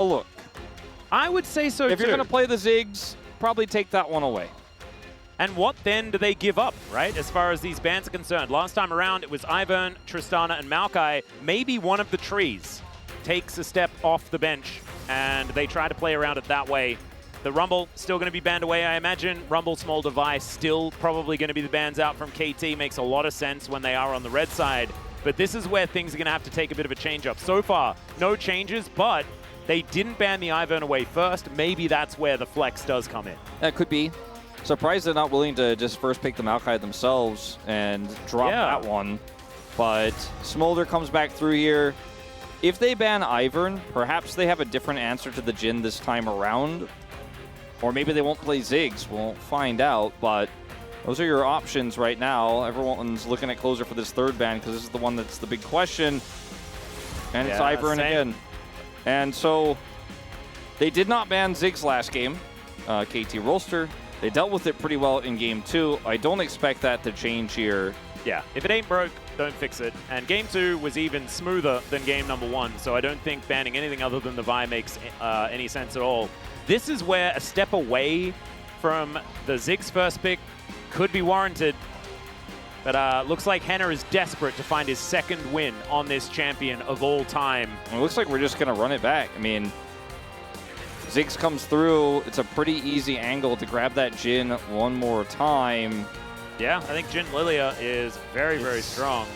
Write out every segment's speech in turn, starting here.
a look. I would say so, too. If you're going to play the Ziggs, probably take that one away. And what then do they give up, right, as far as these bans are concerned? Last time around, it was Ivern, Tristana, and Maokai. Maybe one of the trees takes a step off the bench, and they try to play around it that way. The Rumble still going to be banned away, I imagine. Rumble, small device, still probably going to be the bans out from KT. Makes a lot of sense when they are on the red side. But this is where things are going to have to take a bit of a change up. So far, no changes, but they didn't ban the Ivern away first. Maybe that's where the flex does come in. That could be. Surprised they're not willing to just first pick the Maokai themselves and drop that one. But Smolder comes back through here. If they ban Ivern, perhaps they have a different answer to the Jhin this time around. Or maybe they won't play Ziggs. We'll find out, but those are your options right now. Everyone's looking at Closer for this third ban because this is the one that's the big question. And it's Ivern again. And so they did not ban Ziggs last game, KT Rolster. They dealt with it pretty well in Game 2. I don't expect that to change here. Yeah, if it ain't broke, don't fix it. And Game 2 was even smoother than Game number 1, so I don't think banning anything other than the Vi makes any sense at all. This is where a step away from the Ziggs first pick could be warranted. But looks like Henna is desperate to find his second win on this champion of all time. It looks like we're just going to run it back. I mean, Ziggs comes through. It's a pretty easy angle to grab that Jhin one more time. Yeah, I think Jhin Lilia is very, very strong.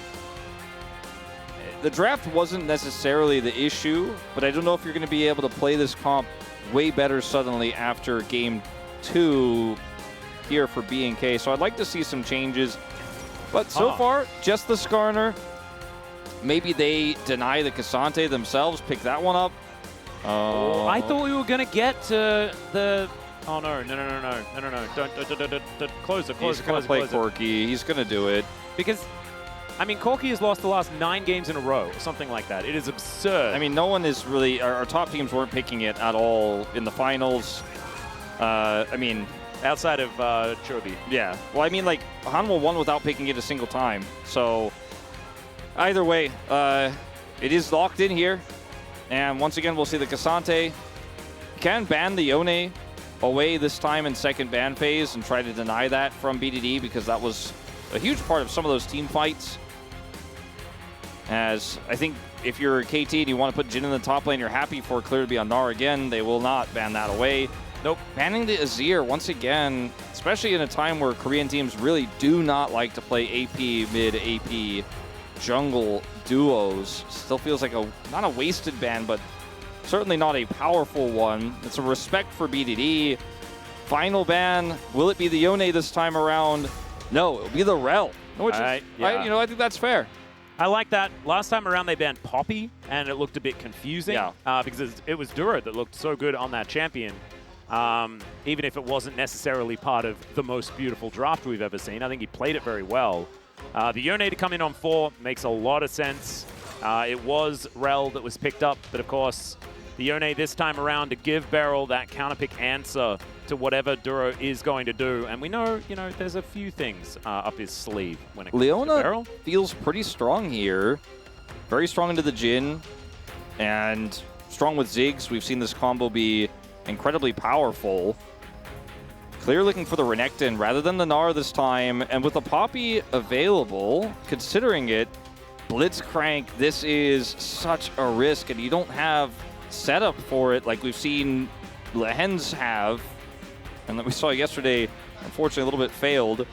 The draft wasn't necessarily the issue, but I don't know if you're going to be able to play this comp way better suddenly after Game 2 here for B&K. So I'd like to see some changes. But so far, just the Skarner. Maybe they deny the Cassante themselves, pick that one up. I thought we were going to get to the... Oh, no. Don't. Close it. He's going to play Corki. He's going to do it. Because, I mean, Corki has lost the last 9 games in a row, or something like that. It is absurd. I mean, no one is really... Our top teams weren't picking it at all in the finals. I mean... Outside of Chobi. Yeah. Well, I mean, like, Hanwha won without picking it a single time. So, either way, it is locked in here. And once again, we'll see the Cassante. Can ban the Yone away this time in second ban phase and try to deny that from BDD because that was a huge part of some of those team fights. As I think if you're KT and you want to put Jhin in the top lane, you're happy for Clear to be on Gnar again. They will not ban that away. Nope. Banning the Azir once again, especially in a time where Korean teams really do not like to play AP mid, AP jungle duos. Still feels like not a wasted ban, but certainly not a powerful one. It's a respect for BDD. Final ban. Will it be the Yone this time around? No, it'll be the Rel. Which I think that's fair. I like that. Last time around, they banned Poppy, and it looked a bit confusing because it was Duro that looked so good on that champion. Even if it wasn't necessarily part of the most beautiful draft we've ever seen. I think he played it very well. The Yone to come in on 4 makes a lot of sense. It was Rel that was picked up, but of course, the Yone this time around to give Beryl that counterpick answer to whatever Duro is going to do. And we know, there's a few things up his sleeve when it comes to Beryl. Feels pretty strong here. Very strong into the Jhin. And strong with Ziggs. We've seen this combo be incredibly powerful. Clear looking for the Renekton rather than the Gnar this time. And with the Poppy available, considering it, Blitzcrank, this is such a risk. And you don't have setup for it like we've seen Lehens have. And that we saw yesterday, unfortunately a little bit failed,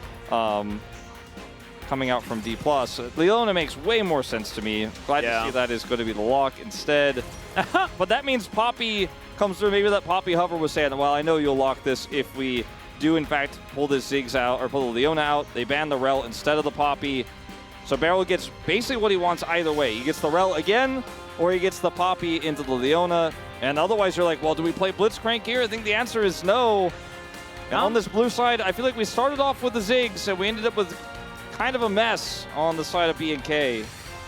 coming out from D+. Leona makes way more sense to me. Glad to see that is going to be the lock instead. But that means Poppy comes through. Maybe that Poppy hover was saying, well, I know you'll lock this if we do, in fact, pull this Ziggs out or pull the Leona out. They ban the Rel instead of the Poppy. So Beryl gets basically what he wants either way. He gets the Rel again, or he gets the Poppy into the Leona. And otherwise, you're like, well, do we play Blitzcrank here? I think the answer is no. And on this blue side, I feel like we started off with the Ziggs, and we ended up with kind of a mess on the side of B&K.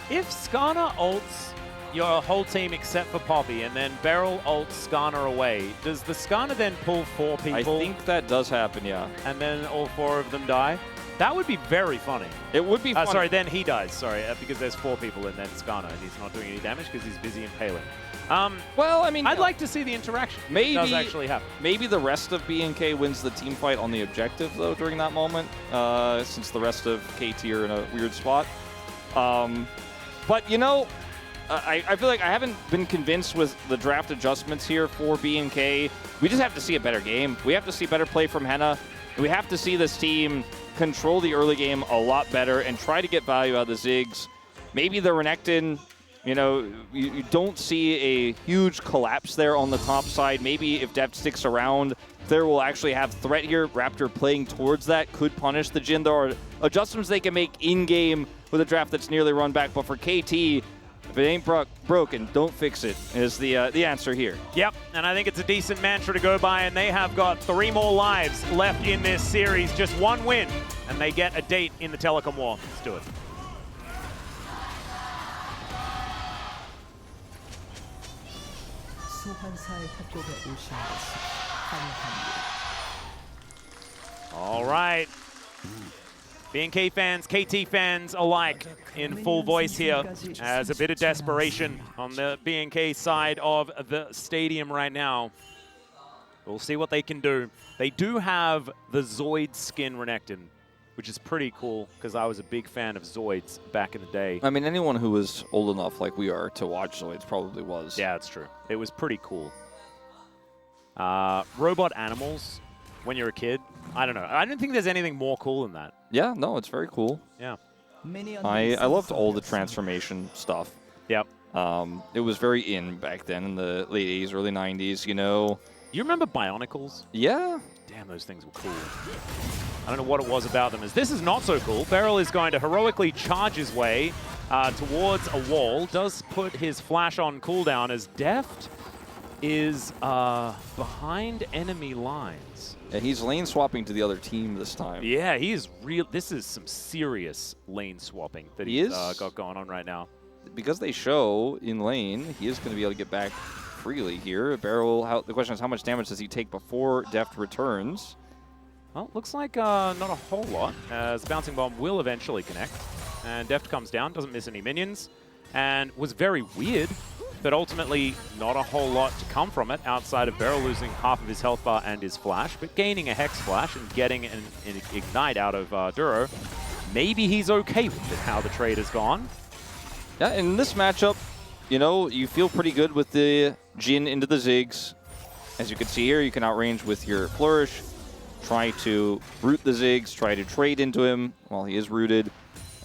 If Skarner ults your whole team except for Poppy, and then Beryl ults Skarner away, does the Skarner then pull 4 people? I think that does happen, yeah. And then all 4 of them die? That would be very funny. It would be funny. Sorry, then he dies, because there's 4 people and then Skarner, and he's not doing any damage because he's busy impaling. Well, I mean, I'd like to see the interaction. Maybe it does actually happen. Maybe the rest of BNK wins the team fight on the objective though during that moment, since the rest of KT are in a weird spot. But you know, I feel like I haven't been convinced with the draft adjustments here for BNK. We just have to see a better game. We have to see better play from Henna. We have to see this team control the early game a lot better and try to get value out of the Ziggs. Maybe the Renekton, you know, you don't see a huge collapse there on the top side. Maybe if Deft sticks around, there will actually have threat here. Raptor playing towards that could punish the Jhin. There are adjustments they can make in-game with a draft that's nearly run back. But for KT, if it ain't broken, don't fix it, is the answer here. Yep, and I think it's a decent mantra to go by, and they have got 3 more lives left in this series. Just 1 win, and they get a date in the Telecom War. Let's do it. All right. BNK fans, KT fans alike in full voice here as a bit of desperation on the BNK side of the stadium right now. We'll see what they can do. They do have the Zoid skin Renekton, which is pretty cool because I was a big fan of Zoids back in the day. I mean, anyone who was old enough like we are to watch Zoids probably was. Yeah, that's true. It was pretty cool. Robot animals when you're a kid. I don't know. I don't think there's anything more cool than that. Yeah, no, it's very cool. Yeah. I loved all the transformation stuff. Yep. It was very in back then in the late 80s, early 90s, you know. You remember Bionicles? Yeah. Damn, those things were cool. I don't know what it was about them. As this is not so cool. Beryl is going to heroically charge his way towards a wall. Does put his flash on cooldown as Deft is behind enemy lines. Yeah, he's lane swapping to the other team this time. Yeah, he is real. This is some serious lane swapping that he's got going on right now. Because they show in lane, he is going to be able to get back freely here. Barrel, the question is how much damage does he take before Deft returns? Well, looks like not a whole lot, as Bouncing Bomb will eventually connect. And Deft comes down, doesn't miss any minions, and was very weird, but ultimately not a whole lot to come from it outside of Beryl losing half of his health bar and his flash, but gaining a Hex Flash and getting an Ignite out of Duro. Maybe he's okay with how the trade has gone. Yeah, in this matchup, you know, you feel pretty good with the Jhin into the Ziggs. As you can see here, you can outrange with your Flourish, try to root the Ziggs, try to trade into him while he is rooted.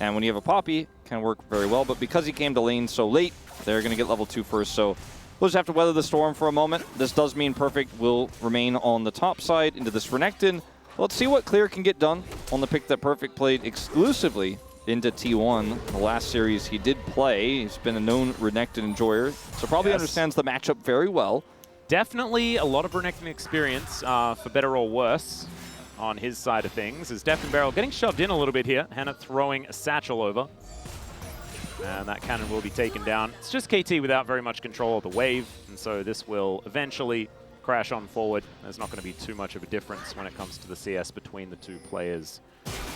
And when you have a Poppy, it can work very well. But because he came to lane so late, they're going to get level 2 first. So we'll just have to weather the storm for a moment. This does mean Perfect will remain on the top side into this Renekton. Let's see what Clear can get done on the pick that Perfect played exclusively into T1. The last series he did play. He's been a known Renekton enjoyer, so probably understands the matchup very well. Definitely a lot of Renekton experience, for better or worse, on his side of things. As Deft and Beryl getting shoved in a little bit here. Henna throwing a satchel over. And that cannon will be taken down. It's just KT without very much control of the wave, and so this will eventually crash on forward. There's not going to be too much of a difference when it comes to the CS between the two players.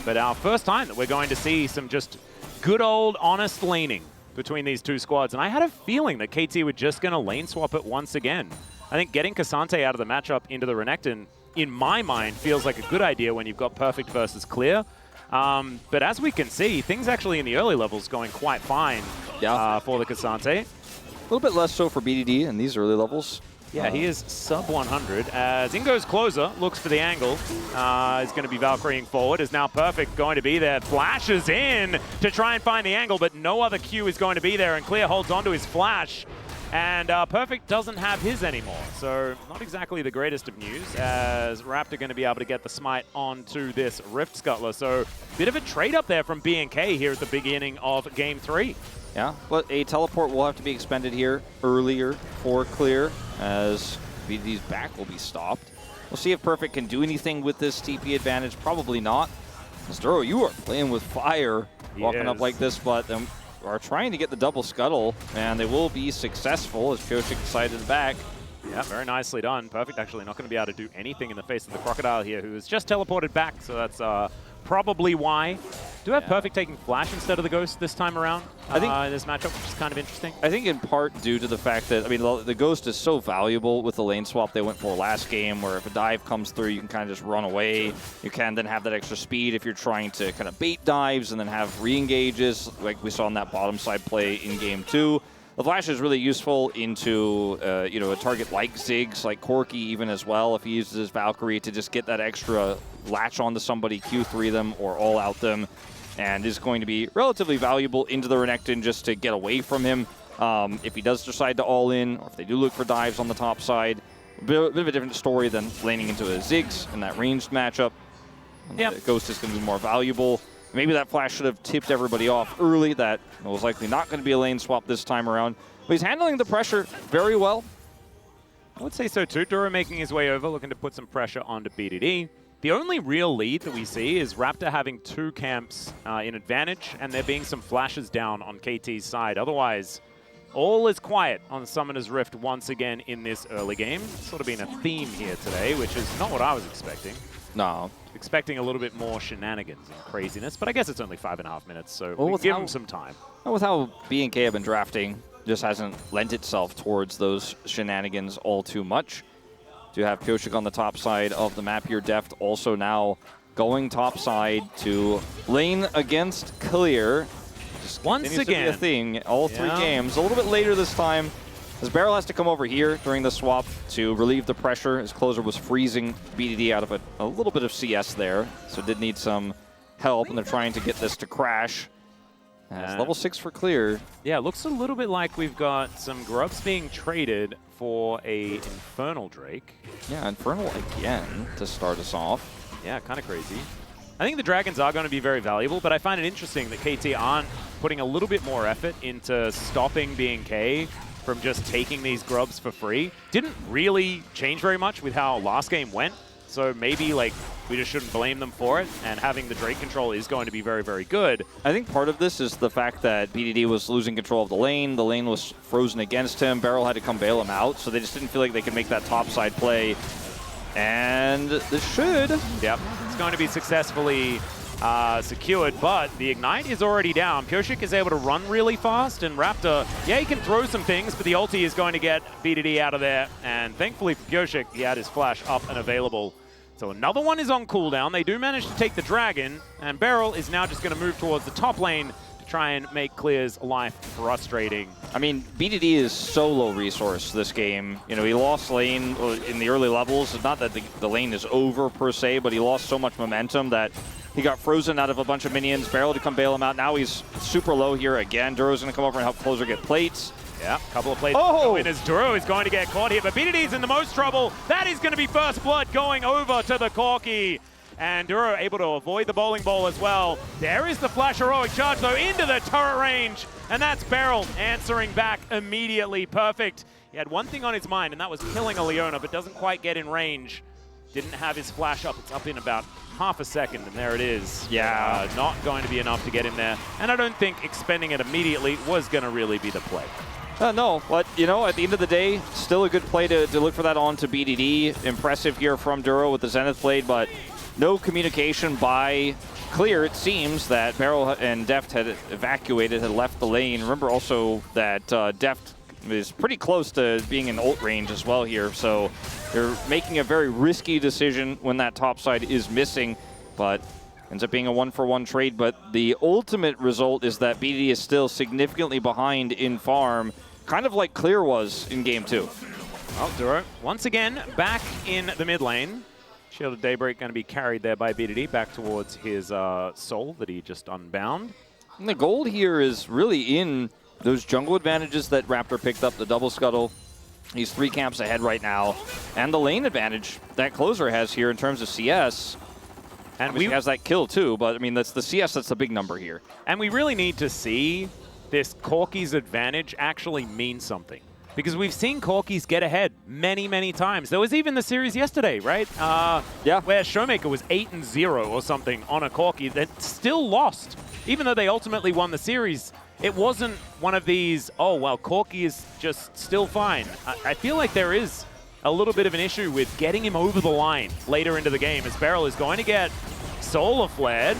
But our first time that we're going to see some just good old honest laning between these two squads. And I had a feeling that KT were just going to lane swap it once again. I think getting Cassante out of the matchup into the Renekton, in my mind, feels like a good idea when you've got Perfect versus Clear. But as we can see, things actually in the early levels going quite fine for the Cassante. A little bit less so for BDD in these early levels. Yeah, he is sub 100 as Ingo's closer looks for the angle. Is going to be Valkyrieing forward. Is now Perfect going to be there. Flashes in to try and find the angle, but no other Q is going to be there, and Clear holds onto his flash. And Perfect doesn't have his anymore, so not exactly the greatest of news, as Raptor going to be able to get the smite onto this Rift Scuttler. So bit of a trade up there from BNK here at the beginning of Game 3. Yeah, but a teleport will have to be expended here earlier for Clear, as BDD's back will be stopped. We'll see if Perfect can do anything with this TP advantage. Probably not. Duro, you are playing with fire, walking up like this, but are trying to get the double scuttle, and they will be successful as Pyosik decided to back. Yeah, very nicely done. Perfect actually not going to be able to do anything in the face of the Crocodile here, who has just teleported back, so that's probably why. Do have Perfect taking Flash instead of the Ghost this time around I think in this matchup, which is kind of interesting. I think in part due to the fact that, I mean, the Ghost is so valuable with the lane swap they went for last game, where if a dive comes through, you can kind of just run away. You can then have that extra speed if you're trying to kind of bait dives and then have re-engages, like we saw in that bottom side play in game 2. The Flash is really useful into, you know, a target like Ziggs, like Corki even as well, if he uses his Valkyrie to just get that extra latch onto somebody, Q3 them, or all out them, and is going to be relatively valuable into the Renekton just to get away from him. If he does decide to all in, or if they do look for dives on the top side, a bit of a different story than laning into a Ziggs in that ranged matchup. Yep. The Ghost is going to be more valuable. Maybe that Flash should have tipped everybody off early. That was likely not going to be a lane swap this time around. But he's handling the pressure very well. I would say so too. Duro making his way over, looking to put some pressure onto BDD. The only real lead that we see is Raptor having 2 camps in advantage, and there being some flashes down on KT's side. Otherwise, all is quiet on Summoner's Rift once again in this early game. It's sort of been a theme here today, which is not what I was expecting. No. Expecting a little bit more shenanigans and craziness, but I guess it's only 5.5 minutes, so we'll give them some time. With how B&K have been drafting, just hasn't lent itself towards those shenanigans all too much. Do have Pyoshik on the top side of the map here. Deft also now going top side to lane against Clear. Just once again, to be a thing all 3 games. A little bit later this time, as Beryl has to come over here during the swap to relieve the pressure. His closer was freezing BDD out of a little bit of CS there, so did need some help, and they're trying to get this to crash. As level 6 for Clear. Yeah, it looks a little bit like we've got some grubs being traded for a Infernal Drake. Yeah, Infernal again to start us off. Yeah, kind of crazy. I think the Dragons are going to be very valuable, but I find it interesting that KT aren't putting a little bit more effort into stopping B&K from just taking these grubs for free. Didn't really change very much with how last game went, so maybe like we just shouldn't blame them for it, and having the Drake control is going to be very, very good. I think part of this is the fact that BDD was losing control of the lane was frozen against him, Beryl had to come bail him out, so they just didn't feel like they could make that topside play. And this should. Yep, it's going to be successfully secured, but the Ignite is already down. Pyoshik is able to run really fast, and Raptor, yeah, he can throw some things, but the ulti is going to get BDD out of there, and thankfully for Pyoshik, he had his flash up and available. So another one is on cooldown. They do manage to take the Dragon, and Beryl is now just going to move towards the top lane to try and make Clear's life frustrating. I mean, BDD is so low resource this game. You know, he lost lane in the early levels. It's not that the lane is over per se, but he lost so much momentum that he got frozen out of a bunch of minions. Beryl to come bail him out. Now he's super low here again. Duro's going to come over and help Closer get plates. Yeah, a couple of plates go in as Duro is going to get caught here, but BDD's in the most trouble. That is going to be first blood going over to the Corki. And Duro able to avoid the bowling ball as well. There is the flash heroic charge though into the turret range. And that's Beryl answering back immediately. Perfect. He had one thing on his mind, and that was killing a Leona, but doesn't quite get in range. Didn't have his flash up. It's up in about half a second, and there it is. Yeah. Not going to be enough to get him there. And I don't think expending it immediately was going to really be the play. No, but, you know, at the end of the day, still a good play to look for that on to BDD. Impressive here from Duro with the Zenith Blade, but no communication by Clear. It seems that Beryl and Deft had evacuated, had left the lane. Remember also that Deft is pretty close to being in ult range as well here, so they're making a very risky decision when that top side is missing, but ends up being a 1-for-1 trade. But the ultimate result is that BDD is still significantly behind in farm, kind of like Clear was in game 2. Oh, Duro once again back in the mid lane. Shield of Daybreak going to be carried there by BDD back towards his soul that he just unbound. And the gold here is really in those jungle advantages that Raptor picked up, the double scuttle. He's 3 camps ahead right now. And the lane advantage that Closer has here in terms of CS. And he has that kill too, but I mean, that's the CS, that's the big number here. And we really need to see this Corki's advantage actually mean something. Because we've seen Corkis get ahead many, many times. There was even the series yesterday, right? Yeah. Where Showmaker was 8-0 or something on a Corki that still lost. Even though they ultimately won the series, it wasn't one of these, oh, well, Corki is just still fine. I feel like there is a little bit of an issue with getting him over the line later into the game, as Beryl is going to get solar flared.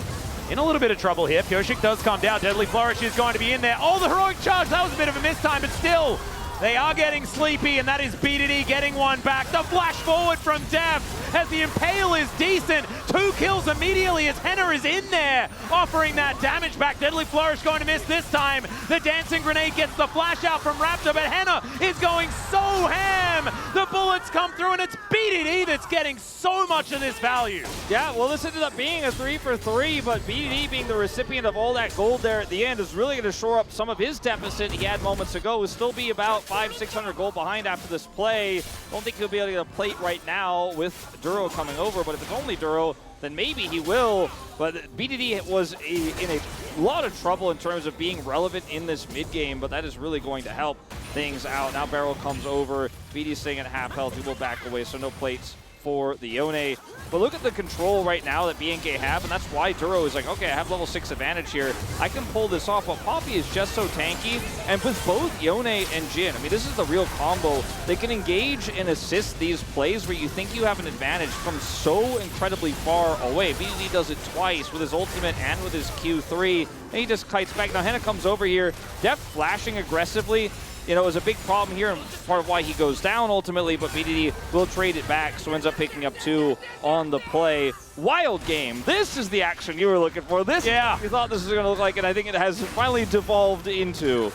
in a little bit of trouble here. Pyosik does come down. Deadly Flourish is going to be in there. Oh, the heroic charge. That was a bit of a mistime, but still, they are getting sleepy, and that is BDD getting one back. The flash forward from Dev as the Impale is decent. 2 kills immediately as Henna is in there, offering that damage back. Deadly Flourish going to miss this time. The Dancing Grenade gets the flash out from Raptor, but Henna is going so ham. The bullets come through, and it's BDD that's getting so much of this value. Yeah, well, this ended up being a 3 for 3, but BDD being the recipient of all that gold there at the end is really going to shore up some of his deficit he had moments ago. Will still be about 500-600 gold behind after this play. Don't think he'll be able to get a plate right now with Duro coming over, but if it's only Duro, then maybe he will. But BDD was in a lot of trouble in terms of being relevant in this mid game, but that is really going to help things out. Now Barrel comes over, BD's staying at half health, he will back away, so no plates for the Yone. But look at the control right now that BNK have, and that's why Duro is like, okay, I have level 6 advantage here. I can pull this off, but Poppy is just so tanky. And with both Yone and Jhin, I mean, this is the real combo. They can engage and assist these plays where you think you have an advantage from so incredibly far away. BDD does it twice with his ultimate and with his Q3, and he just kites back. Now Henna comes over here, Def flashing aggressively. You know, it was a big problem here and part of why he goes down ultimately, but BDD will trade it back, so ends up picking up 2 on the play. Wild game. This is the action you were looking for. This, yeah, you thought this was going to look like, and I think it has finally devolved into.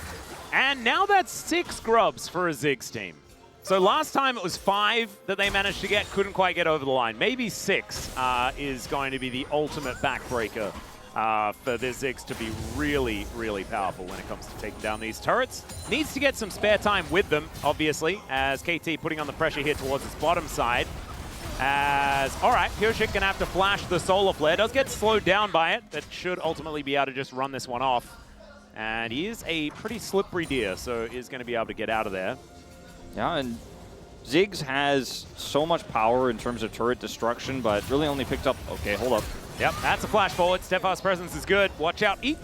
And now that's 6 grubs for a Ziggs team. So last time it was 5 that they managed to get, couldn't quite get over the line. Maybe 6 is going to be the ultimate backbreaker for this Ziggs to be really, really powerful when it comes to taking down these turrets. Needs to get some spare time with them, obviously, as KT putting on the pressure here towards its bottom side. All right, Pyosik gonna have to flash the Solar Flare. Does get slowed down by it, but should ultimately be able to just run this one off. And he is a pretty slippery deer, so is gonna be able to get out of there. Yeah, and Ziggs has so much power in terms of turret destruction, but really only picked up, okay, hold up. Yep, that's a flash forward. Steadfast presence is good. Watch out, Eep.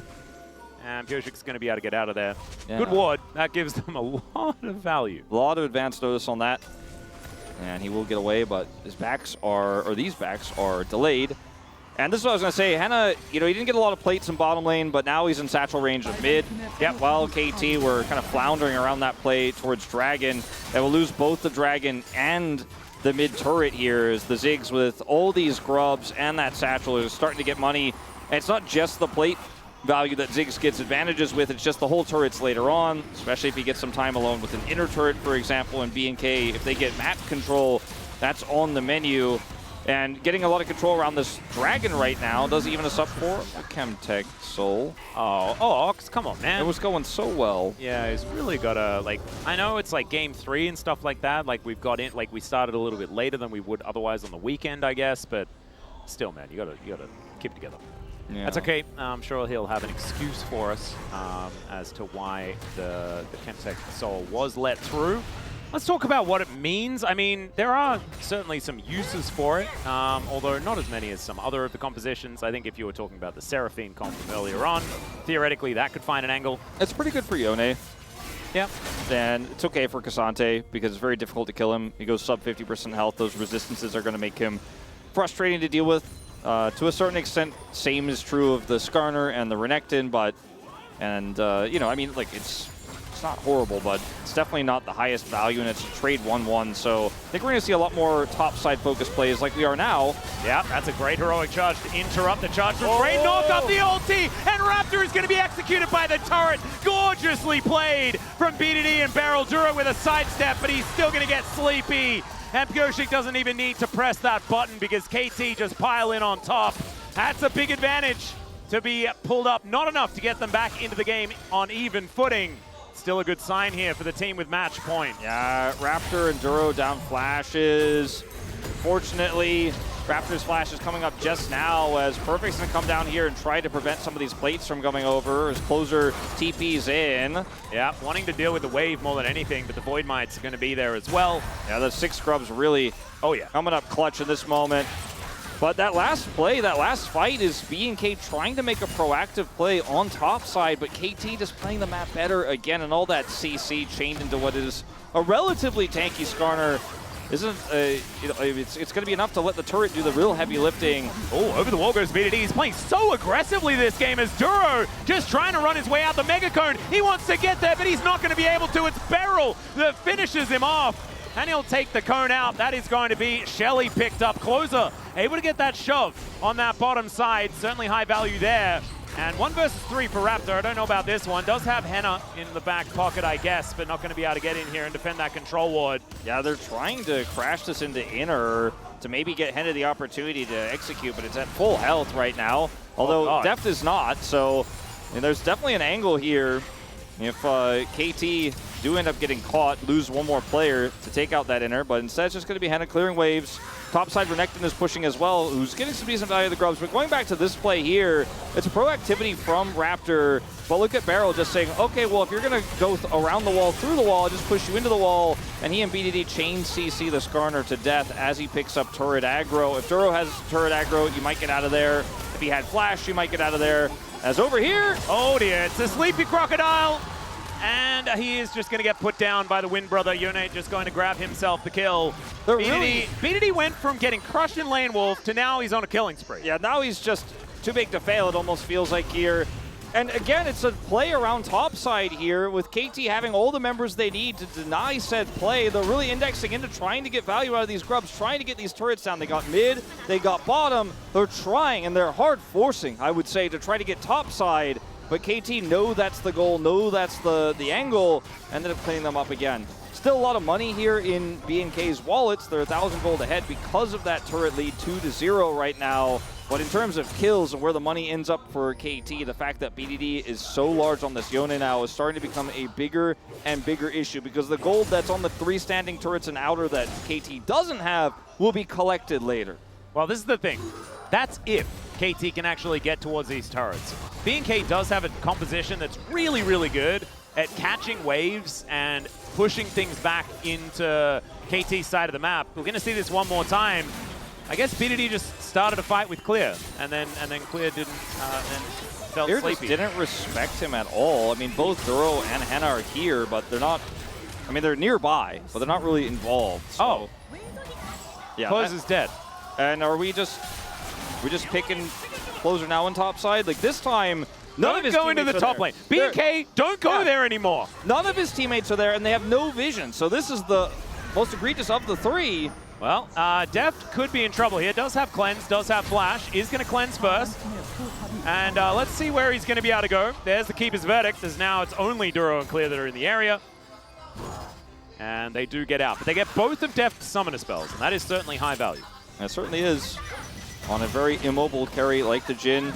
And Pyosik's going to be able to get out of there. Yeah. Good ward. That gives them a lot of value. A lot of advance notice on that. And he will get away, but his backs are, or these backs are delayed. And this is what I was going to say. Henna, you know, he didn't get a lot of plates in bottom lane, but now he's in satchel range of mid. Yep, while KT were kind of floundering around that play towards Dragon. They will lose both the Dragon and the mid turret here as the Ziggs with all these grubs and that satchel is starting to get money. And it's not just the plate value that Ziggs gets advantages with, it's just the whole turrets later on, especially if he gets some time alone with an inner turret, for example, and BNK, if they get map control, that's on the menu. And getting a lot of control around this Dragon right now does even us up for a Chemtech Soul. Oh, Ox, come on, man. It was going so well. Yeah, he's really got to, like, I know it's like game 3 and stuff like that. Like, we've got in, like, we started a little bit later than we would otherwise on the weekend, I guess. But still, man, you gotta keep it together. Yeah. That's okay. I'm sure he'll have an excuse for us as to why the Chemtech Soul was let through. Let's talk about what it means. I mean, there are certainly some uses for it, although not as many as some other of the compositions. I think if you were talking about the Seraphine comp from earlier on, theoretically that could find an angle. It's pretty good for Yone. Yeah. And it's okay for Cassante because it's very difficult to kill him. He goes sub 50% health. Those resistances are going to make him frustrating to deal with. To a certain extent, same is true of the Skarner and the Renekton, but, you know, I mean, like, it's not horrible, but it's definitely not the highest value, and it's a trade 1-1, so I think we're going to see a lot more top-side focused plays like we are now. Yeah, that's a great heroic charge to interrupt the charge from Trade. Knock up the ulti, and Raptor is going to be executed by the turret. Gorgeously played from BDD and Barrel Duro with a sidestep, but he's still going to get sleepy. And Pyosik doesn't even need to press that button because KT just pile in on top. That's a big advantage to be pulled up. Not enough to get them back into the game on even footing. Still a good sign here for the team with match point. Yeah, Raptor and Duro down flashes. Fortunately, Raptor's flash is coming up just now as Perfect's going to come down here and try to prevent some of these plates from coming over as Closer TP's in. Yeah, wanting to deal with the wave more than anything, but the Void Might's going to be there as well. Yeah, the 6 scrubs really coming up clutch in this moment. But that last play, that last fight is BNK trying to make a proactive play on top side, but KT just playing the map better again, and all that CC chained into what is a relatively tanky Skarner isn't, you know, it's going to be enough to let the turret do the real heavy lifting. Oh, over the wall goes VOD. He's playing so aggressively this game as Duro just trying to run his way out the Mega Cone. He wants to get there, but he's not going to be able to. It's Beryl that finishes him off, and he'll take the cone out. That is going to be Shelly picked up. Closer, able to get that shove on that bottom side. Certainly high value there. And 1 versus 3 for Raptor. I don't know about this one. Does have Henna in the back pocket, I guess, but not going to be able to get in here and defend that control ward. Yeah, they're trying to crash this into inner to maybe get Henna the opportunity to execute, but it's at full health right now. Although Deft is not, so there's definitely an angle here. If KT do end up getting caught, lose one more player to take out that inner, but instead it's just going to be Henna clearing waves. Topside, Renekton is pushing as well, who's getting some decent value of the grubs. But going back to this play here, it's a proactivity from Raptor. But look at Beryl just saying, okay, well, if you're going to go around the wall, through the wall, I'll just push you into the wall. And he and BDD chain CC the Skarner to death as he picks up turret aggro. If Duro has turret aggro, you might get out of there. If he had flash, you might get out of there. As over here, oh dear, it's a Sleepy Crocodile. And he is just going to get put down by the Wind Brother. Yone just going to grab himself the kill. BDD went from getting crushed in Lane Wolf to now he's on a killing spree. Yeah, now he's just too big to fail, it almost feels like here. And again, it's a play around topside here with KT having all the members they need to deny said play. They're really indexing into trying to get value out of these grubs, trying to get these turrets down. They got mid, they got bottom. They're trying, and they're hard forcing, I would say, to try to get topside. But KT know that's the goal, know that's the angle, ended up cleaning them up again. Still a lot of money here in BNK's wallets. They're 1,000 gold ahead because of that turret lead, 2-0 right now. But in terms of kills and where the money ends up for KT, the fact that BDD is so large on this Yone now is starting to become a bigger and bigger issue because the gold that's on the 3 standing turrets and outer that KT doesn't have will be collected later. Well, this is the thing. That's if KT can actually get towards these turrets. BNK does have a composition that's really, really good at catching waves and pushing things back into KT's side of the map. We're going to see this one more time. I guess BDD just started a fight with Clear, and then Clear didn't, and felt Clear sleepy. Just didn't respect him at all. I mean, both Duro and Henna are here, but they're not, I mean, they're nearby, but they're not really involved. So. Oh. Yeah. Close is dead. And are we just picking Closer now on top side? Like this time, none of his go into the top lane. BNK, don't go there anymore. None of his teammates are there, and they have no vision. So this is the most egregious of the 3. Well, Deft could be in trouble here. Does have cleanse, does have flash. Is going to cleanse first. And let's see where he's going to be able to go. There's the Keeper's Verdict, as now it's only Duro and Clear that are in the area. And they do get out. But they get both of Deft's summoner spells, and that is certainly high value. It certainly is. On a very immobile carry like the Jhin.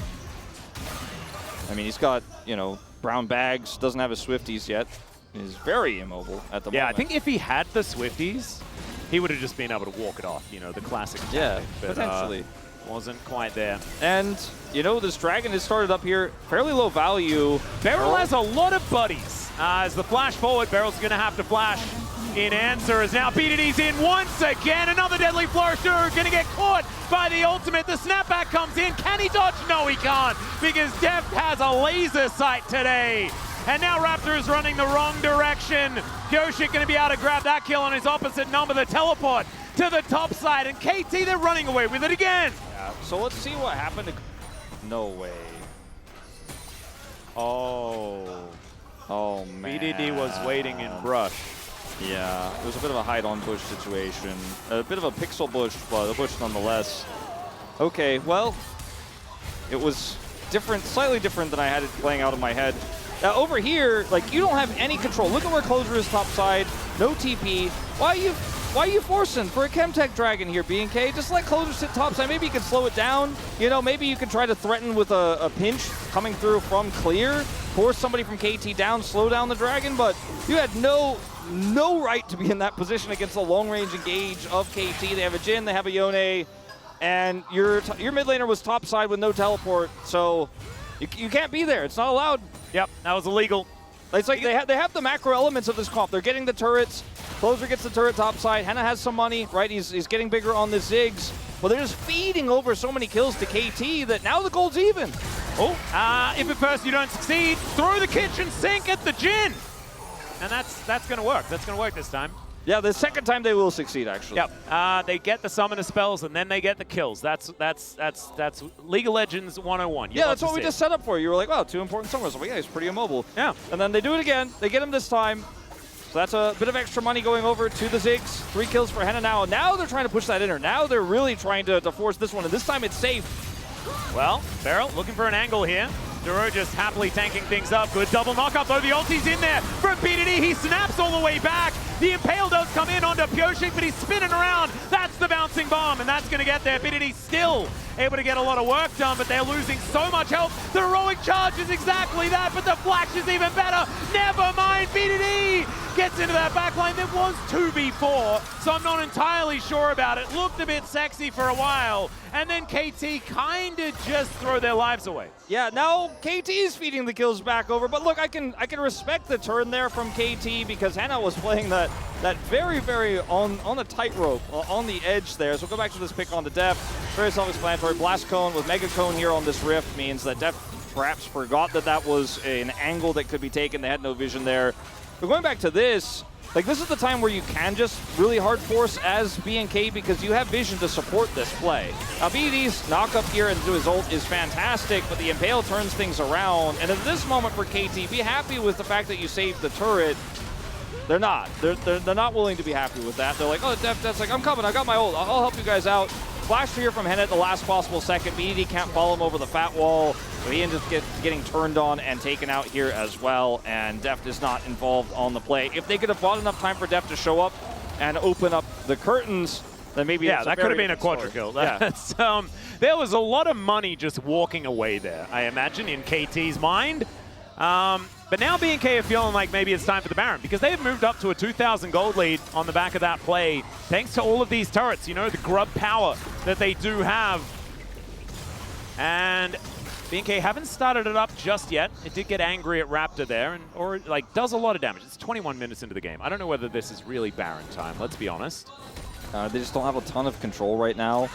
I mean, he's got, you know, brown bags, doesn't have his Swifties yet. He's very immobile at the moment. Yeah, I think if he had the Swifties, he would have just been able to walk it off, you know, the classic tactic. Yeah, but, potentially. Wasn't quite there. And, you know, this Dragon has started up here, fairly low value. Beryl has a lot of buddies. As the flash forward, Beryl's going to have to flash in answer as now BDD's in once again. Another deadly flourish. Going to get caught by the ultimate. The snapback comes in. Can he dodge? No, he can't, because Deft has a laser sight today. And now Raptor is running the wrong direction. Yoshik going to be able to grab that kill on his opposite number. The teleport to the top side. And KT, they're running away with it again. Yeah, so let's see what happened to... No way. Oh, man. BDD was waiting in brush. Yeah, it was a bit of a hide-on bush situation. A bit of a pixel bush, but a bush nonetheless. Okay, well, it was different, slightly different than I had it playing out in my head. Now over here, like, you don't have any control. Look at where Closer is top side, no TP. Why are you forcing for a Chemtech Dragon here, BNK? Just let Closer sit top side. Maybe you can slow it down. You know, maybe you can try to threaten with a pinch coming through from Clear, force somebody from KT down, slow down the Dragon, but you had no right to be in that position against the long-range engage of KT. They have a Jhin, they have a Yone, and your mid laner was top side with no teleport, so you can't be there. It's not allowed. Yep, that was illegal. It's like they have the macro elements of this comp. They're getting the turrets. Closer gets the turret top side. Henna has some money, right? He's getting bigger on the Ziggs. Well, they're just feeding over so many kills to KT that now the gold's even. Oh, if at first you don't succeed, throw the kitchen sink at the Jhin. And that's going to work. That's going to work this time. Yeah, the second time they will succeed, actually. Yep. They get the summoner spells, and then they get the kills. That's League of Legends 101. Yeah, that's what we just set up for. You were like, wow, 2 important summoners. I'm like, yeah, he's pretty immobile. Yeah. And then they do it again. They get him this time. So that's a bit of extra money going over to the Ziggs. 3 kills for Henna now. And now they're trying to push that inner. Now they're really trying to force this one. And this time it's safe. Well, Beryl looking for an angle here. Duro just happily tanking things up. Good double knockup, though. The ulti's in there from BDD. He snaps all the way back. The Impale does come in onto Pyoshik, but he's spinning around. That's the bouncing bomb, and that's going to get there. BDD still able to get a lot of work done, but they're losing so much health. The heroic charge is exactly that, but the flash is even better. Never mind, BDD gets into that backline. There was 2v4, so I'm not entirely sure about it. Looked a bit sexy for a while, and then KT kind of just throw their lives away. Yeah, now KT is feeding the kills back over, but look, I can respect the turn there from KT because Henna was playing that very, very on a tightrope, on the edge there. So we'll go back to this pick on the Def. Very self-explanatory. Blast Cone with Mega Cone here on this Rift means that Def perhaps forgot that was an angle that could be taken. They had no vision there. But going back to this, like this is the time where you can just really hard force as BNK because you have vision to support this play. Now BDD's knock up here into his ult is fantastic, but the Impale turns things around. And at this moment for KT, be happy with the fact that you saved the turret. They're not. They're not willing to be happy with that. They're like, oh, Def's like, I'm coming. I got my ult. I'll help you guys out. Flash here from Henna at the last possible second. BDD can't follow him over the fat wall. So he ends up getting turned on and taken out here as well. And Deft is not involved on the play. If they could have bought enough time for Deft to show up and open up the curtains, then maybe that could have been a quadra kill. That's, there was a lot of money just walking away there, I imagine, in KT's mind. But now BNK are feeling like maybe it's time for the Baron because they have moved up to a 2,000 gold lead on the back of that play thanks to all of these turrets, you know, the grub power that they do have. And BNK haven't started it up just yet. It did get angry at Raptor there or like does a lot of damage. It's 21 minutes into the game. I don't know whether this is really Baron time, let's be honest. They just don't have a ton of control right now.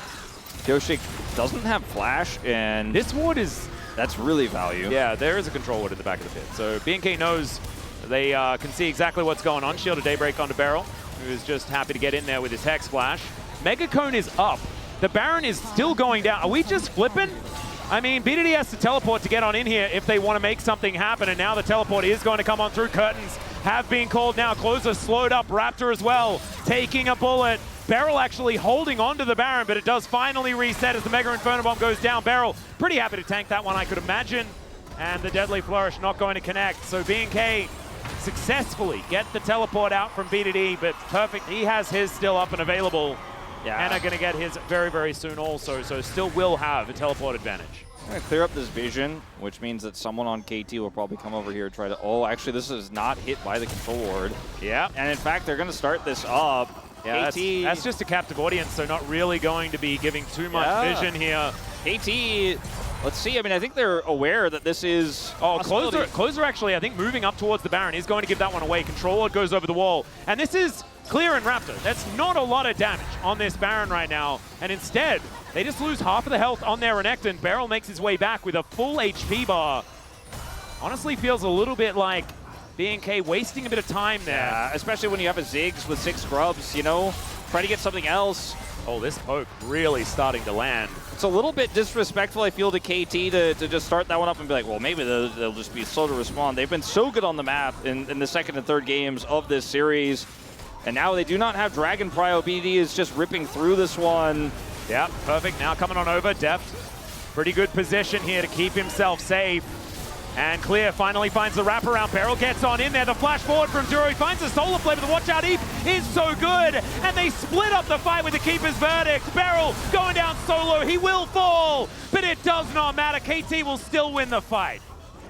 Pyoshik doesn't have flash and this ward is... That's really value. Yeah, there is a control ward at the back of the pit. So BNK knows they can see exactly what's going on. Shield of Daybreak onto Beryl, who's just happy to get in there with his Hex Splash. Mega Cone is up. The Baron is still going down. Are we just flipping? I mean, BDD has to teleport to get on in here if they want to make something happen, and now the teleport is going to come on through. Curtains have been called now. Closer slowed up. Raptor as well, taking a bullet. Beryl actually holding on to the Baron, but it does finally reset as the Mega Inferno Bomb goes down. Beryl pretty happy to tank that one, I could imagine. And the Deadly Flourish not going to connect. So BNK successfully get the teleport out from BDD, but perfect. He has his still up and available. Yeah. And are going to get his very, very soon also. So still will have a teleport advantage. I'm going to clear up this vision, which means that someone on KT will probably come over here and try to... Oh, actually, this is not hit by the control ward. Yeah. And in fact, they're going to start this up. Yeah, KT... that's just a captive audience, so not really going to be giving too much vision here. KT, let's see. I mean, I think they're aware that this is... Oh, Closer actually, I think, moving up towards the Baron is going to give that one away. Control ward goes over the wall. And this is clear in Raptor. That's not a lot of damage on this Baron right now. And instead, they just lose half of the health on their Renekton. Beryl makes his way back with a full HP bar. Honestly feels a little bit like BNK wasting a bit of time there. Yeah, especially when you have a Ziggs with 6 grubs, you know? Try to get something else. Oh, this poke really starting to land. It's a little bit disrespectful, I feel, to KT to just start that one up and be like, well, maybe they'll just be slow to respond. They've been so good on the map in the second and third games of this series. And now they do not have Dragon Prio. BD is just ripping through this one. Yeah, perfect. Now coming on over. Deft, pretty good position here to keep himself safe. And Clear finally finds the wraparound. Beryl gets on in there. The flash forward from Duro. He finds the solar flame, but the watch out heap is so good. And they split up the fight with the Keeper's Verdict. Beryl going down solo. He will fall, but it does not matter. KT will still win the fight.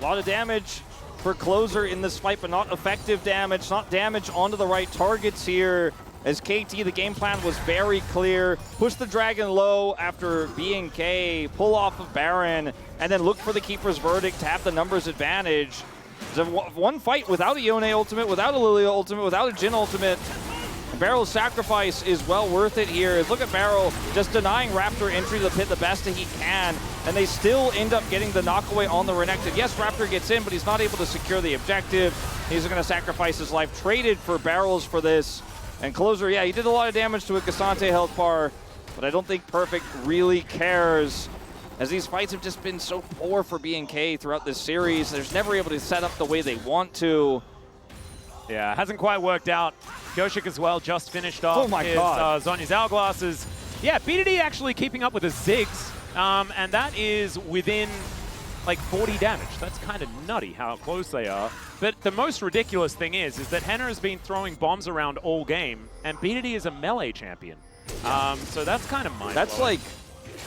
A lot of damage for Closer in this fight, but not effective damage, not damage onto the right targets here. As KT, the game plan was very clear. Push the Dragon low after BNK, pull off of Baron, and then look for the Keeper's Verdict to have the numbers advantage. So one fight without a Yone ultimate, without a Lilia ultimate, without a Jhin ultimate. Beryl's sacrifice is well worth it here. Look at Beryl just denying Raptor entry to the pit the best that he can, and they still end up getting the knockaway on the Renekton. Yes, Raptor gets in, but he's not able to secure the objective. He's going to sacrifice his life. Traded for barrels for this. And Closer, yeah, he did a lot of damage to a Cassante health bar, but I don't think Perfect really cares, as these fights have just been so poor for B&K throughout this series. They're just never able to set up the way they want to. Yeah, hasn't quite worked out. Goshik as well just finished off his Zhonya's Hourglasses. Yeah, BDD actually keeping up with his Ziggs, and that is within like 40 damage. That's kind of nutty how close they are. But the most ridiculous thing is that Henna has been throwing bombs around all game, and BDD is a melee champion. So that's kind of mind-blowing. That's like,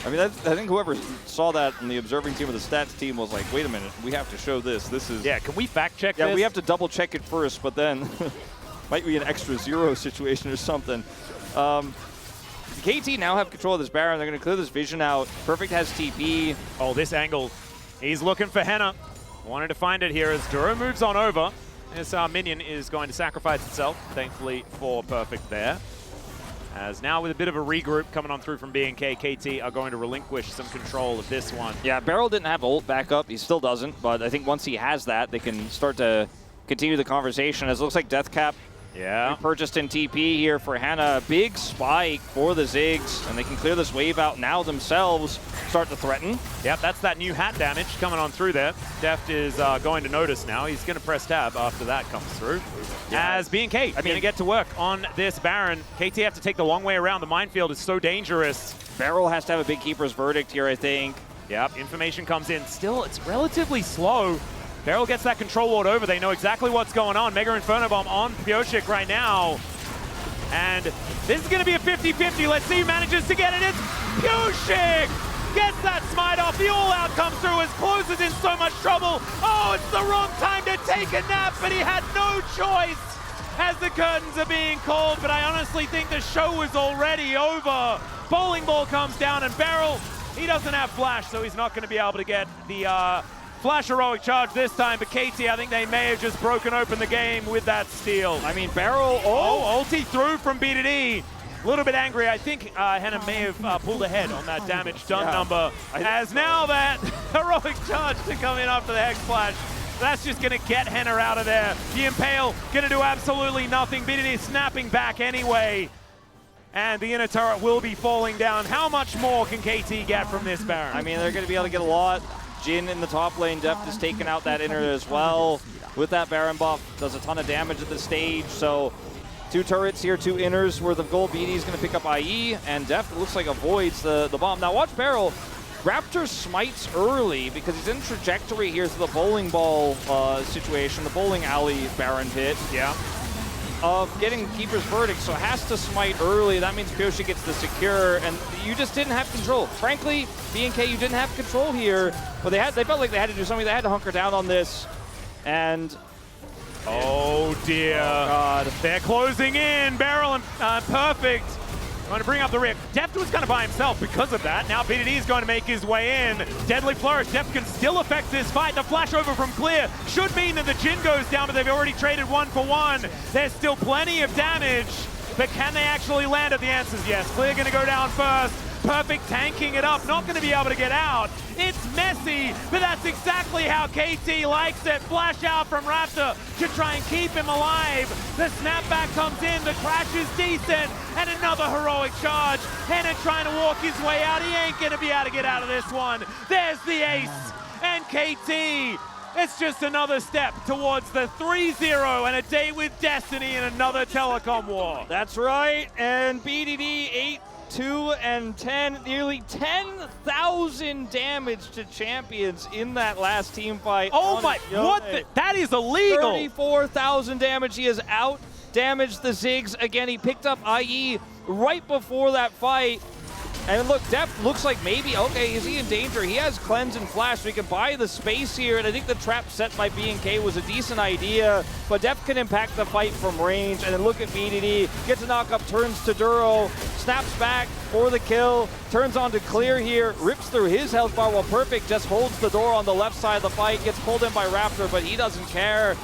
I mean, I think whoever saw that on the observing team or the stats team was like, wait a minute, we have to show this. This is... Yeah, can we fact check this? Yeah, we have to double check it first, but then might be an extra 0 situation or something. KT now have control of this Baron. They're going to clear this vision out. Perfect has TP. Oh, this angle. He's looking for Henna. Wanted to find it here as Duro moves on over. This minion is going to sacrifice itself, thankfully for Perfect there. As now with a bit of a regroup coming on through from B&K, KT are going to relinquish some control of this one. Yeah, Beryl didn't have ult backup. He still doesn't, but I think once he has that, they can start to continue the conversation. As it looks like Deathcap purchased in TP here for Henna. Big spike for the Ziggs, and they can clear this wave out now themselves, start to threaten. Yep, that's that new hat damage coming on through there. Deft is going to notice now. He's going to press tab after that comes through. Yeah. As B&K going to get to work on this Baron. KT have to take the long way around. The minefield is so dangerous. Beryl has to have a big keeper's verdict here, I think. Yep, information comes in. Still, it's relatively slow. Beryl gets that control ward over. They know exactly what's going on. Mega Inferno Bomb on Pyoshik right now. And this is going to be a 50-50. Let's see who manages to get it. It's Pyoshik! Gets that smite off. The all-out comes through as Closer's in so much trouble. Oh, it's the wrong time to take a nap, but he had no choice as the curtains are being called. But I honestly think the show is already over. Bowling ball comes down, and Beryl, he doesn't have flash, so he's not going to be able to get the flash heroic charge this time. But KT, I think they may have just broken open the game with that steal. I mean, Beryl, ulti through from B2D. A little bit angry. I think Henna may have pulled ahead on that damage done number. As now that heroic charge to come in after the Hex Flash. That's just going to get Henna out of there. The Impale going to do absolutely nothing. BDD snapping back anyway. And the inner turret will be falling down. How much more can KT get from this Baron? I mean, they're going to be able to get a lot. Jin in the top lane. Deft is taking out that inner as well. With that Baron buff, does a ton of damage at the stage. So 2 turrets here, 2 inners worth of gold. BD is going to pick up IE, and Deft looks like avoids the bomb. Now watch Beryl. Raptor smites early because he's in trajectory here to the bowling ball situation, the bowling alley Baron pit. Yeah. Of getting Keeper's Verdict, so has to smite early. That means Pyoshi gets the secure, and you just didn't have control. Frankly, B&K, you didn't have control here, but they felt like they had to do something. They had to hunker down on this, and oh dear. Oh God. They're closing in. Beryl and Perfect going to bring up the rear. Deft was kind of by himself because of that. Now BDD is going to make his way in. Deadly Flourish. Deft can still affect this fight. The flash over from Clear should mean that the Jin goes down, but they've already traded 1 for 1. There's still plenty of damage, but can they actually land it? The answer is yes. Clear going to go down first. Perfect tanking it up, not going to be able to get out. It's messy, but that's exactly how KT likes it. Flash out from Raptor to try and keep him alive. The snapback comes in, the crash is decent, and another heroic charge. Henna trying to walk his way out. He ain't going to be able to get out of this one. There's the ace, and KT, it's just another step towards the 3-0 and a day with destiny in another telecom war. That's right, and BDD 8-2 and 10, nearly 10,000 damage to champions in that last team fight. Oh my, what the, that is illegal. 34,000 damage. He has out damaged the Ziggs. Again, he picked up IE right before that fight. And look, Deft looks like maybe, okay, is he in danger? He has Cleanse and Flash, so he can buy the space here, and I think the trap set by B&K was a decent idea, but Deft can impact the fight from range, and then look at BDD, gets a knock up, turns to Duro, snaps back for the kill, turns on to Clear here, rips through his health bar while Perfect just holds the door on the left side of the fight, gets pulled in by Raptor, but he doesn't care.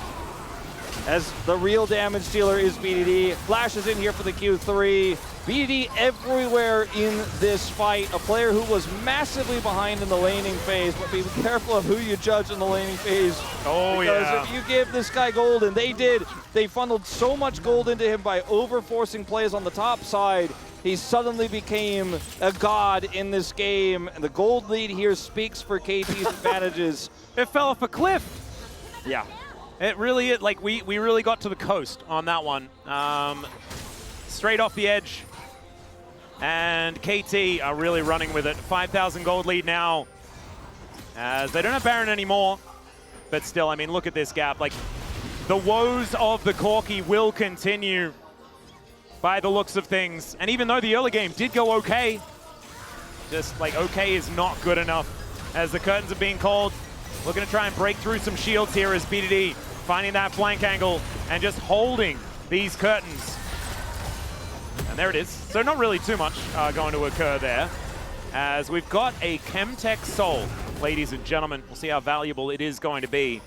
as the real damage dealer is BDD. Flashes in here for the Q3. BDD everywhere in this fight. A player who was massively behind in the laning phase, but be careful of who you judge in the laning phase. Oh, because if you give this guy gold, and they did, they funneled so much gold into him by over-forcing plays on the top side, he suddenly became a god in this game. And the gold lead here speaks for KT's advantages. It fell off a cliff. Yeah. It really, like, we really got to the coast on that one. Straight off the edge. And KT are really running with it. 5,000 gold lead now, as they don't have Baron anymore. But still, I mean, look at this gap. Like, the woes of the Corki will continue by the looks of things. And even though the early game did go okay, just like okay is not good enough as the curtains are being called. Looking to try and break through some shields here as BDD finding that flank angle and just holding these curtains. And there it is. So not really too much going to occur there, as we've got a Chemtech Soul, ladies and gentlemen. We'll see how valuable it is going to be.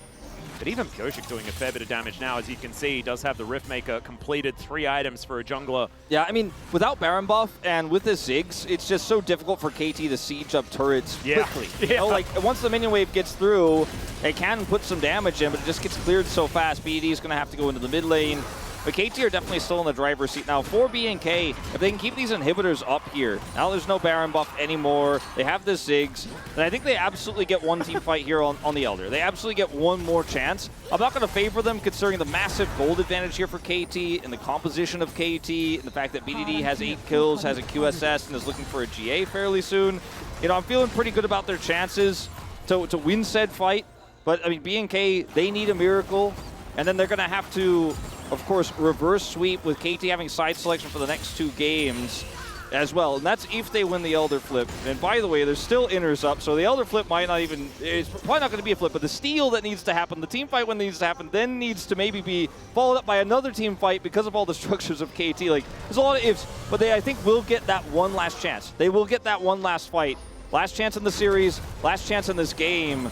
But even Pyoshik doing a fair bit of damage now, as you can see. He does have the Riftmaker completed, 3 items for a jungler. Yeah, I mean, without Baron buff and with this Ziggs, it's just so difficult for KT to siege up turrets quickly. Yeah. You know, like, once the minion wave gets through, it can put some damage in, but it just gets cleared so fast. BD is going to have to go into the mid lane. But KT are definitely still in the driver's seat now. For BNK, if they can keep these inhibitors up here, now there's no Baron buff anymore. They have this Ziggs, and I think they absolutely get one team fight here on the Elder. They absolutely get one more chance. I'm not going to favor them considering the massive gold advantage here for KT and the composition of KT and the fact that BDD has 8 kills, has a QSS, and is looking for a GA fairly soon. You know, I'm feeling pretty good about their chances to win said fight. But, I mean, BNK, they need a miracle, and then they're going to have to, of course, reverse sweep with KT having side selection for the next 2 games as well. And that's if they win the Elder flip. And by the way, there's still inners up, so the Elder flip might not even, it's probably not going to be a flip, but the steal that needs to happen, the team fight when needs to happen, then needs to maybe be followed up by another team fight because of all the structures of KT. Like, there's a lot of ifs, but they, I think, will get that one last chance. They will get that one last fight. Last chance in the series, last chance in this game.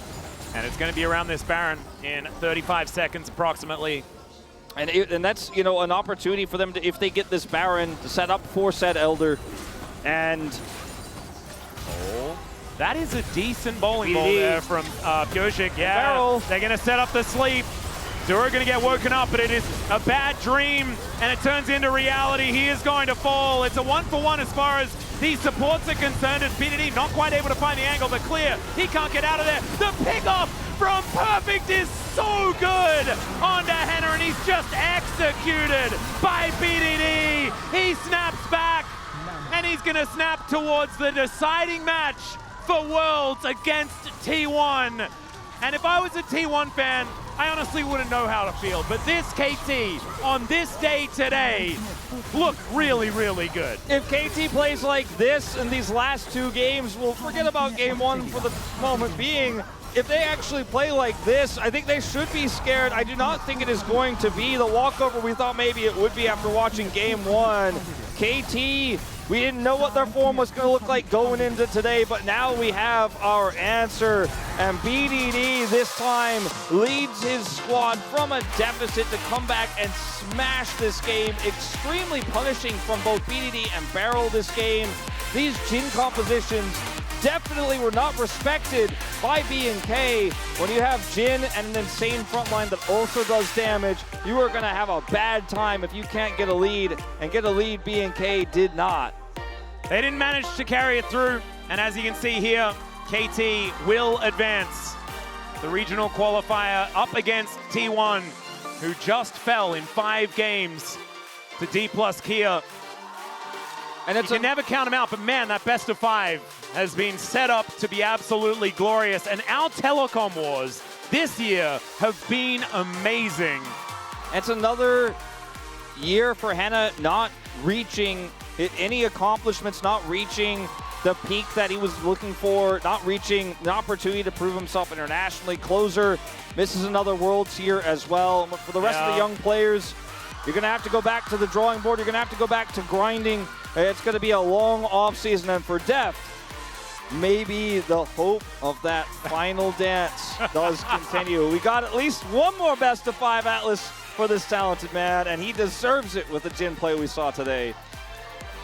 And it's going to be around this Baron in 35 seconds approximately. And that's, you know, an opportunity for them to, if they get this Baron, to set up for said Elder. And that is a decent bowling ball there from Pyoshik. Yeah, Barrel. They're going to set up the sleep. Dura going to get woken up, but it is a bad dream, and it turns into reality. He is going to fall. It's a 1-for-1 as far as these supports are concerned, as BDD not quite able to find the angle, but clear. He can't get out of there. The pick-off from Perfect is so good onto Henner, and he's just executed by BDD. He snaps back, and he's going to snap towards the deciding match for Worlds against T1. And if I was a T1 fan, I honestly wouldn't know how to feel. But this KT, on this day today, looked really, really good. If KT plays like this in these last 2 games, we'll forget about game 1 for the moment being. If they actually play like this, I think they should be scared. I do not think it is going to be the walkover we thought maybe it would be after watching game 1. KT, we didn't know what their form was going to look like going into today, but now we have our answer. And BDD this time leads his squad from a deficit to come back and smash this game. Extremely punishing from both BDD and Barrel this game. These Jhin compositions definitely were not respected by BNK. When you have Jhin and an insane front line that also does damage, you are going to have a bad time if you can't get a lead, and get a lead BNK did not. They didn't manage to carry it through, and as you can see here, KT will advance. The regional qualifier up against T1, who just fell in 5 games to D+ Kia. And you can never count them out, but man, that best of 5 has been set up to be absolutely glorious. And our telecom wars this year have been amazing. It's another year for Henna not reaching any accomplishments, not reaching the peak that he was looking for, not reaching the opportunity to prove himself internationally. Closer misses another Worlds here as well. For the rest of the young players, you're going to have to go back to the drawing board. You're going to have to go back to grinding. It's going to be a long offseason, and for Deft, maybe the hope of that final dance does continue. We got at least one more best of 5 Atlas for this talented man, and he deserves it with the Jhin play we saw today.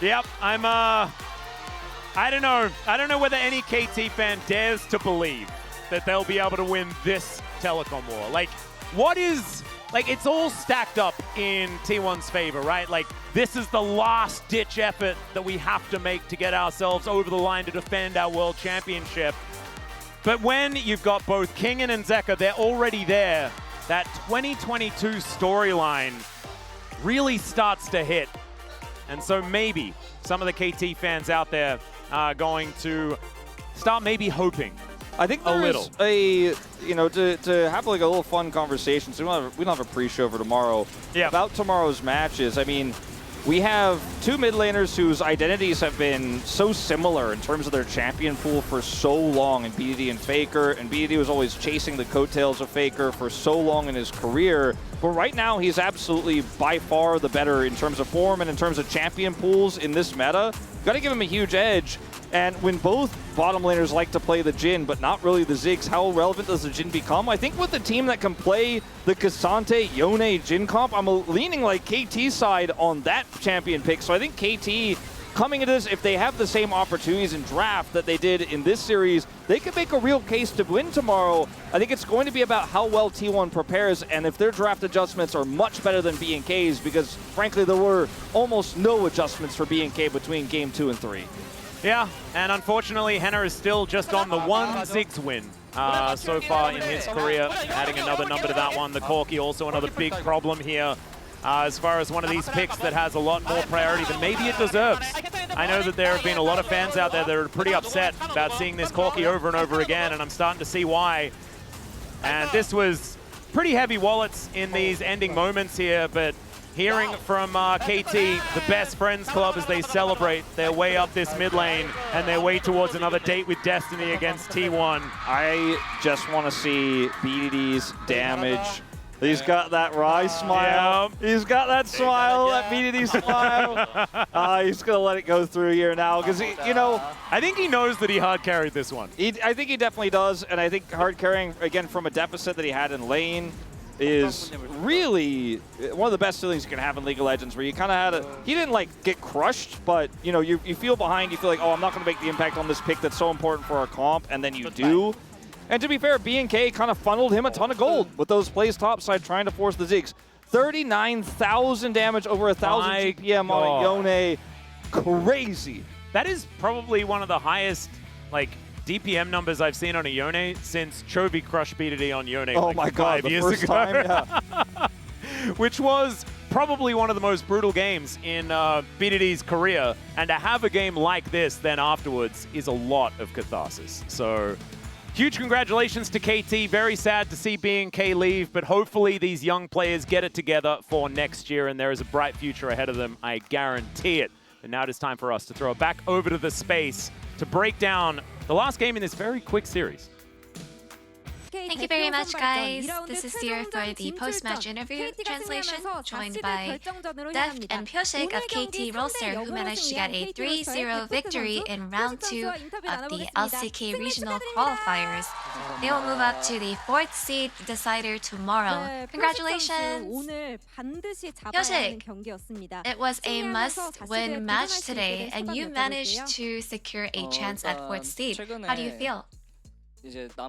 Yep, I don't know whether any KT fan dares to believe that they'll be able to win this telecom war. Like, what is... Like, it's all stacked up in T1's favor, right? Like, this is the last-ditch effort that we have to make to get ourselves over the line to defend our world championship. But when you've got both Kingen and Zeka, they're already there, that 2022 storyline really starts to hit. And so maybe some of the KT fans out there are going to start maybe hoping. I think there is to have like a little fun conversation. So we don't have a pre-show for tomorrow. Yeah. About tomorrow's matches. I mean, we have two mid laners whose identities have been so similar in terms of their champion pool for so long in BDD and Faker. And BDD was always chasing the coattails of Faker for so long in his career. But right now, he's absolutely by far the better in terms of form and in terms of champion pools in this meta. Got to give him a huge edge. And when both bottom laners like to play the Jhin, but not really the Ziggs, how relevant does the Jhin become? I think with the team that can play the K'Sante, Yone, Jhin comp, I'm leaning like KT side on that champion pick. So I think KT coming into this, if they have the same opportunities in draft that they did in this series, they could make a real case to win tomorrow. I think it's going to be about how well T1 prepares and if their draft adjustments are much better than BNK's, because frankly, there were almost no adjustments for BNK between game 2 and 3. Yeah, and unfortunately, Henner is still just on the 1 Ziggs win so far in his career, adding another number to that one. The Corki also another big problem here as far as one of these picks that has a lot more priority than maybe it deserves. I know that there have been a lot of fans out there that are pretty upset about seeing this Corki over and over again, and I'm starting to see why. And this was pretty heavy wallets in these ending moments here, but hearing from KT, the best friends club, as they celebrate their way up this mid lane and their way towards another date with Destiny against T1. I just want to see BDD's damage. He's got that wry smile. Yeah. He's got that smile, that BDD smile. He's going to let it go through here now because, I think he knows that he hard carried this one. I think he definitely does, and I think hard carrying, again, from a deficit that he had in lane, is really one of the best feelings you can have in League of Legends, where you kind of had he didn't like get crushed, but you feel behind, you feel like, oh, I'm not going to make the impact on this pick that's so important for our comp, and then you do. And to be fair, BNK kind of funneled him a ton of gold with those plays topside trying to force the Ziggs. 39,000 damage, over 1,000 GPM on Yone. Crazy. That is probably one of the highest DPM numbers I've seen on a Yone since Chovy crushed BDD on Yone my God, 5 years first ago. Time, yeah. Which was probably one of the most brutal games in BDD's career. And to have a game like this then afterwards is a lot of catharsis. So huge congratulations to KT. Very sad to see BNK leave, but hopefully these young players get it together for next year, and there is a bright future ahead of them, I guarantee it. And now it is time for us to throw it back over to the space to break down the last game in this very quick series. Thank you very much, guys. This is Sierra for the post-match interview translation, joined by Deft and Pyoshik of KT Rollster, who managed to get a 3-0 victory in round 2 of the LCK regional qualifiers. They will move up to the 4th seed decider tomorrow. Congratulations! Pyoshik, it was a must-win match today, and you managed to secure a chance at 4th seed. How do you feel? Lately,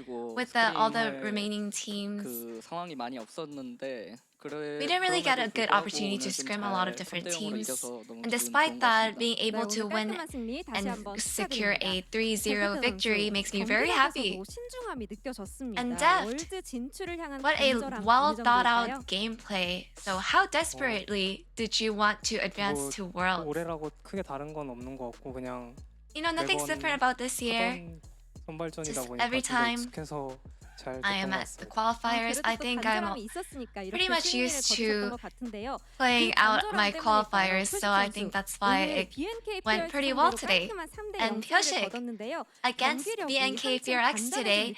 with all the remaining teams, we didn't really get a good opportunity to scrim a lot of different teams. And despite that, being able to win and secure a 3-0 victory makes me very happy. And Deft, what a well-thought-out gameplay. So how desperately did you want to advance to Worlds? Nothing's different about this year. Just every time I am at the qualifiers, I think I'm pretty much used to playing out my qualifiers, so I think that's why it went pretty well today. And Pyoshik, against BNK FearX today,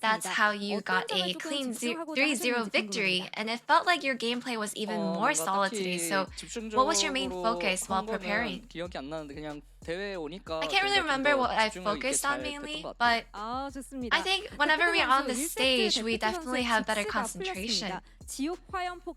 that's how you got a clean 3-0 victory, and it felt like your gameplay was even more solid today, so what was your main focus while preparing? I can't really remember what I focused on mainly, but I think whenever we're on the stage, we definitely have better concentration.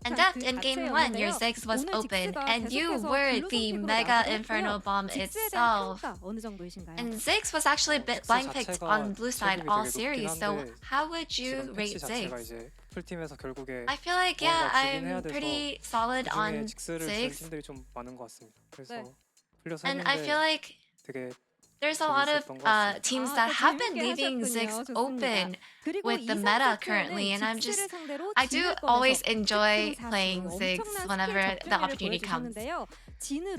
And that in game 1, your Ziggs was open, and you were the Mega Inferno Bomb itself. And Ziggs was actually blind picked on blue side all series, so how would you rate Ziggs? I feel like, yeah, I'm pretty solid on Ziggs. And I feel like there's a lot of teams that have been leaving Ziggs open with the meta currently, and I do always enjoy playing Ziggs whenever the opportunity comes.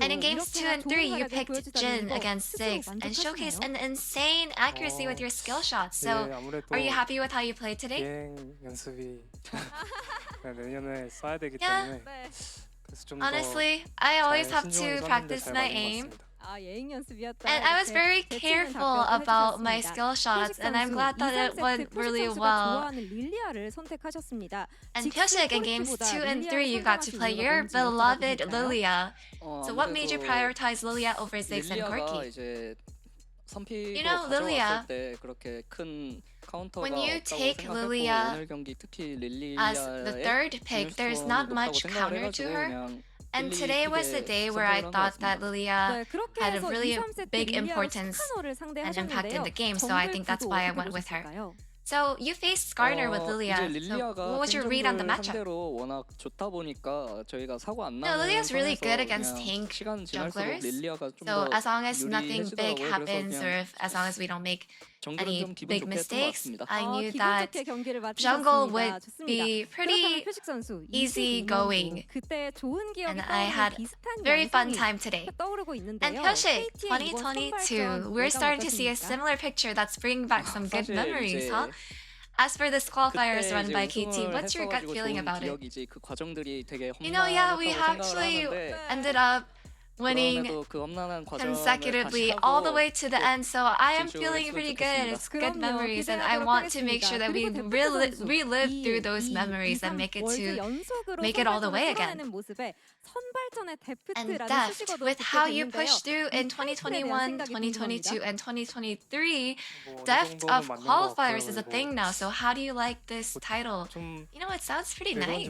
And in games 2 and 3, you picked Jin against Ziggs and showcased an insane accuracy with your skill shots. So, are you happy with how you played today? Yeah. Honestly, I always have to practice my aim. And I was very careful about my skill shots, and I'm glad that it went really well. And Pyoshik, in games 2 and 3, you got to play your beloved Lilia. So what made you prioritize Lilia over Ziggs and Corki? You know, Lilia, when you take Lilia as the third pick, there's not much counter to her. And today was the day where I thought that Lilia had a really big importance and impact in the game, so I think that's why I went with her. So you faced Skarner with Lilia. So what was your read on the matchup? No, Lilia's really good against tank junglers. So as long as nothing big happens, or as long as we don't make any big mistakes, I knew that jungle would be pretty easy going. And I had a very fun time today. And Pyoshik, 2022, we're starting to see a similar picture that's bringing back some good memories, huh? As for this qualifiers run by KT, what's your gut feeling about it? You know, yeah, we actually ended up winning consecutively all the way to the end, so I am feeling pretty good. It's good memories, and I want to make sure that we relive through those memories and make it all the way again. And deft, with how you pushed through in 2021, 2022, and 2023, deft of qualifiers is a thing now. So how do you like this title? You know, it sounds pretty nice.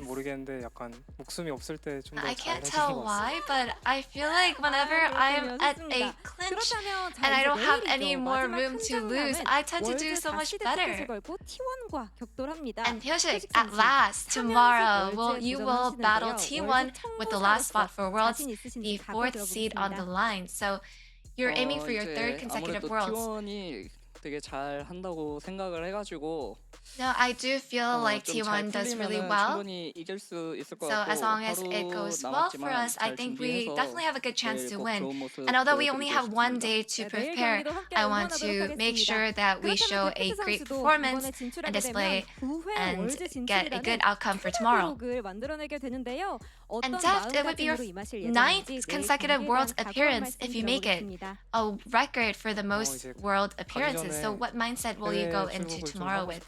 I can't tell why, but I feel like whenever I am at a clinch and I don't have any more room to lose, I tend to do so much better. And Pyoshik, at last, tomorrow, you will battle T1 with the last spot for Worlds, the 4th seed on the line. So you're aiming for your 3rd consecutive Worlds. No, I do feel like T1 does really well. So as long as it goes well for us, I think we definitely have a good chance to win. And although we only have one day to prepare, I want to make sure that we show a great performance and display and get a good outcome for tomorrow. And Deft, it would be your 9th consecutive World appearance if you make it. A record for the most World appearances. So what mindset will you go into tomorrow with?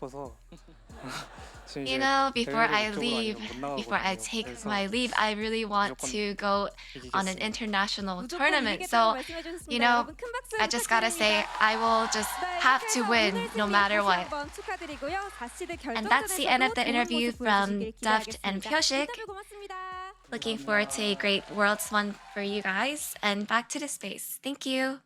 You know, before I take my leave, I really want to go on an international tournament. So, you know, I just gotta say, I will just have to win no matter what. And that's the end of the interview from Deft and Pyoshik. Looking forward to a great Worlds one for you guys. And back to the space. Thank you.